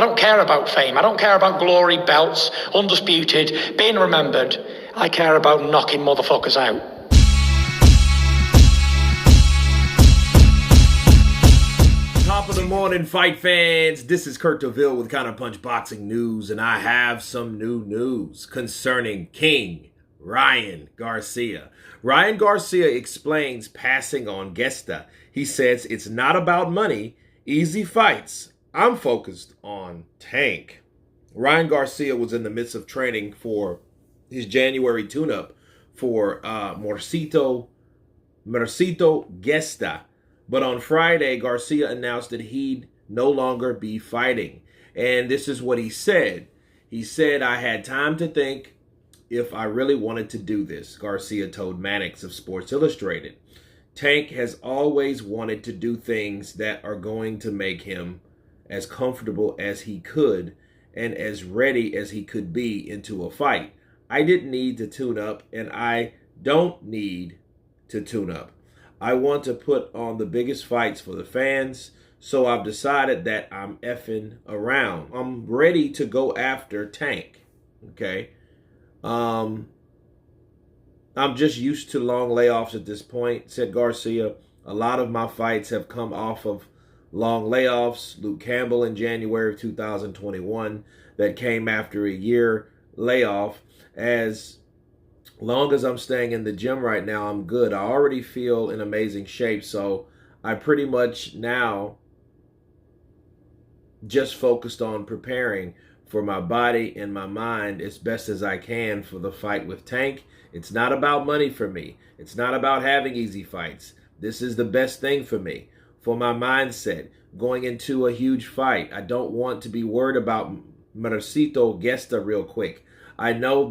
I don't care about fame. I don't care about glory, belts, undisputed, being remembered. I care about knocking motherfuckers out. Top of the morning, fight fans. This is Kurt DeVille with Counterpunch Boxing News, and I have some new news concerning King Ryan Garcia. Ryan Garcia explains passing on Gesta. He says it's not about money, easy fights. I'm focused on Tank. Ryan Garcia was in the midst of training for his January tune-up for Mercito Gesta. But on Friday, Garcia announced that he'd no longer be fighting. And this is what he said. He said, I had time to think if I really wanted to do this, Garcia told Mannix of Sports Illustrated. Tank has always wanted to do things that are going to make him as comfortable as he could and as ready as he could be into a fight. I didn't need to tune up, and I don't need to tune up. I want to put on the biggest fights for the fans, so I've decided that I'm effing around. I'm ready to go after Tank, okay? I'm just used to long layoffs at this point, said Garcia. A lot of my fights have come off of long layoffs. Luke Campbell in January of 2021, that came after a year layoff. As long as I'm staying in the gym right now, I'm good. I already feel in amazing shape, so I pretty much now just focused on preparing for my body and my mind as best as I can for the fight with Tank. It's not about money for me. It's not about having easy fights. This is the best thing for me, for my mindset, going into a huge fight. I don't want to be worried about Mercito Gesta real quick. I know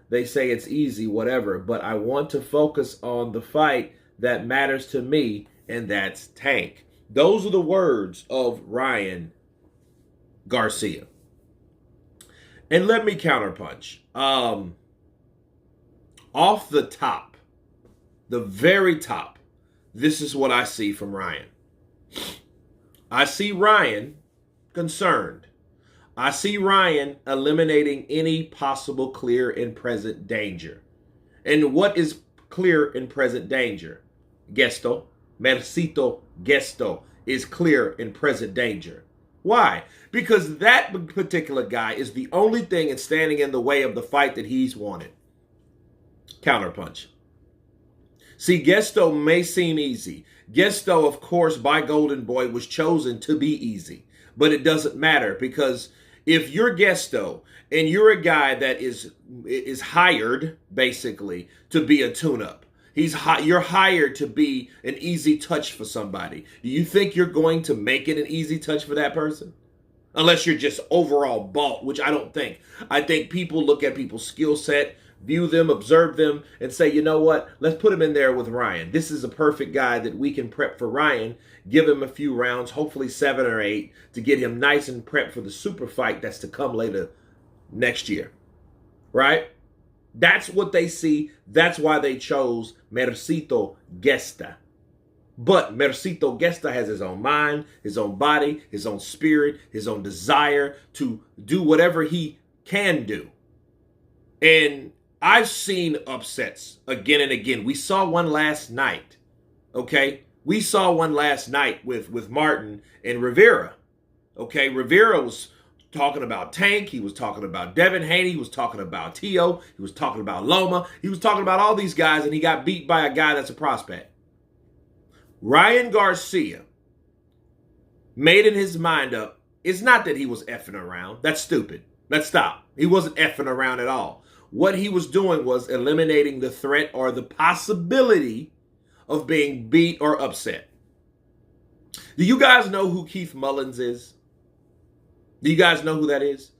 they say it's easy, whatever, but I want to focus on the fight that matters to me, and that's Tank. Those are the words of Ryan Garcia. And let me counterpunch. Off the top, the very top, this is what I see from Ryan. I see Ryan concerned. I see Ryan eliminating any possible clear and present danger. And what is clear and present danger? Gesto, Mercito Gesto is clear and present danger. Why? Because that particular guy is the only thing that's standing in the way of the fight that he's wanted. Counterpunch. See, Gesto may seem easy. Gesto, of course, by Golden Boy was chosen to be easy. But it doesn't matter, because if you're Gesto and you're a guy that is hired, basically, to be a tune-up, you're hired to be an easy touch for somebody. Do you think you're going to make it an easy touch for that person? Unless you're just overall bought, which I don't think. I think people look at people's skill set, view them, observe them, and say, you know what? Let's put him in there with Ryan. This is a perfect guy that we can prep for Ryan, give him a few rounds, hopefully 7 or 8, to get him nice and prepped for the super fight that's to come later next year. Right? That's what they see. That's why they chose Mercito Gesta. But Mercito Gesta has his own mind, his own body, his own spirit, his own desire to do whatever he can do. And I've seen upsets again and again. We saw one last night, okay? We saw one last night with Martin and Rivera, okay? Rivera was talking about Tank. He was talking about Devin Haney. He was talking about Tio. He was talking about Loma. He was talking about all these guys, and he got beat by a guy that's a prospect. Ryan Garcia made in his mind up, it's not that he was effing around. That's stupid. Let's stop. He wasn't effing around at all. What he was doing was eliminating the threat or the possibility of being beat or upset. Do you guys know who Keith Mullins is? Do you guys know who that is?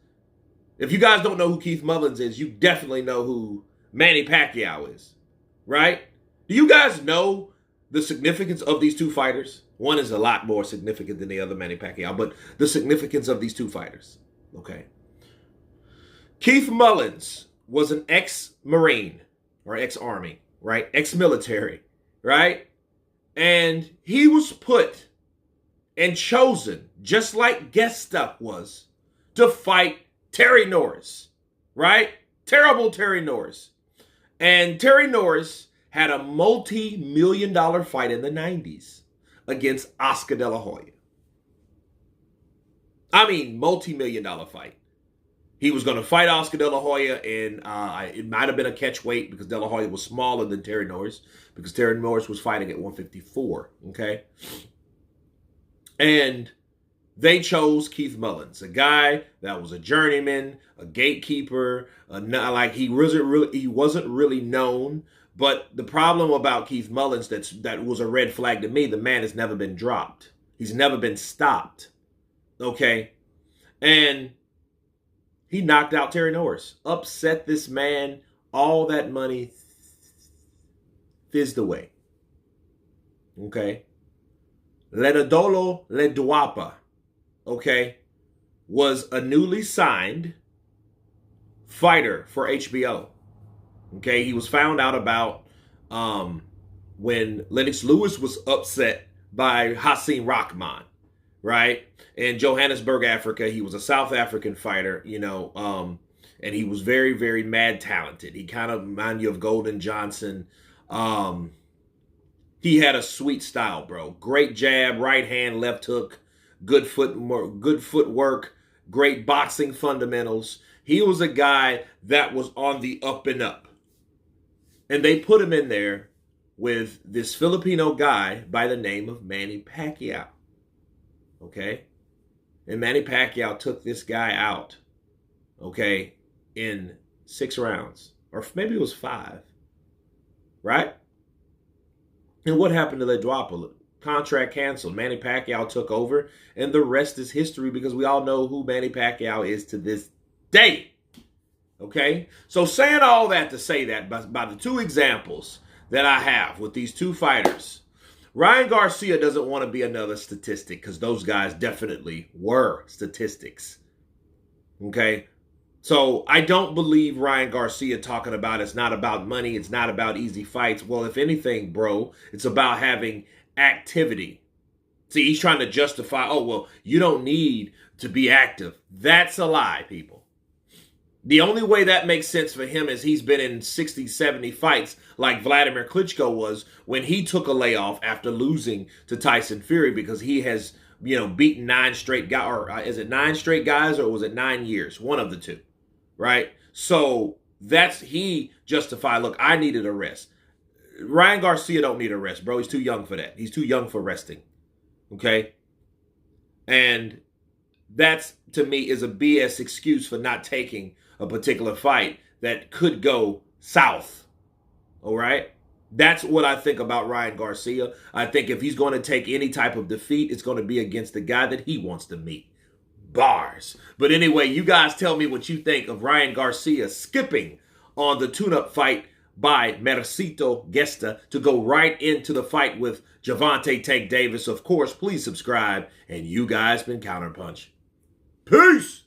If you guys don't know who Keith Mullins is, you definitely know who Manny Pacquiao is, right? Do you guys know the significance of these two fighters? One is a lot more significant than the other, Manny Pacquiao, but the significance of these two fighters, okay? Keith Mullins was an ex-Marine or ex-Army, right? Ex-military, right? And he was put and chosen, just like Gesta was, to fight Terry Norris, right? Terrible Terry Norris. And Terry Norris had a multi-million-dollar fight in the 90s against Oscar De La Hoya. I mean, multi-million-dollar fight. He was going to fight Oscar De La Hoya, and it might have been a catch weight because De La Hoya was smaller than Terry Norris, because Terry Norris was fighting at 154, okay? And they chose Keith Mullins, a guy that was a journeyman, a gatekeeper, like he wasn't really known. But the problem about Keith Mullins that was a red flag to me, the man has never been dropped. He's never been stopped, okay? And he knocked out Terry Norris, upset this man. All that money fizzed away. Okay? Ledodolo Leduapa, okay, was a newly signed fighter for HBO. Okay? He was found out about when Lennox Lewis was upset by Hassan Rahman, right? In Johannesburg, Africa. He was a South African fighter, and he was very, very mad talented. He kind of reminded you of Golden Johnson. He had a sweet style, bro. Great jab, right hand, left hook, good footwork, great boxing fundamentals. He was a guy that was on the up and up. And they put him in there with this Filipino guy by the name of Manny Pacquiao. Okay? And Manny Pacquiao took this guy out, okay, in 6 rounds. Or maybe it was 5. Right? And what happened to Leduapa? Contract canceled. Manny Pacquiao took over, and the rest is history because we all know who Manny Pacquiao is to this day. Okay? So saying all that to say that, by the 2 examples that I have with these 2 fighters, Ryan Garcia doesn't want to be another statistic because those guys definitely were statistics. Okay? So I don't believe Ryan Garcia talking about it's not about money, it's not about easy fights. Well, if anything, bro, it's about having activity. See, he's trying to justify, oh, well, you don't need to be active. That's a lie, people. The only way that makes sense for him is he's been in 60, 70 fights like Vladimir Klitschko was when he took a layoff after losing to Tyson Fury because he has, beaten 9 straight guys. Or is it 9 straight guys or was it 9 years? One of the 2, right? So he justified, look, I needed a rest. Ryan Garcia don't need a rest, bro. He's too young for that. He's too young for resting, okay? And that's, to me, is a BS excuse for not taking a particular fight that could go south, all right? That's what I think about Ryan Garcia. I think if he's going to take any type of defeat, it's going to be against the guy that he wants to meet. Bars. But anyway, you guys tell me what you think of Ryan Garcia skipping on the tune-up fight by Mercito Gesta to go right into the fight with Gervonta Tank Davis. Of course, please subscribe, and you guys been Counterpunch. Peace!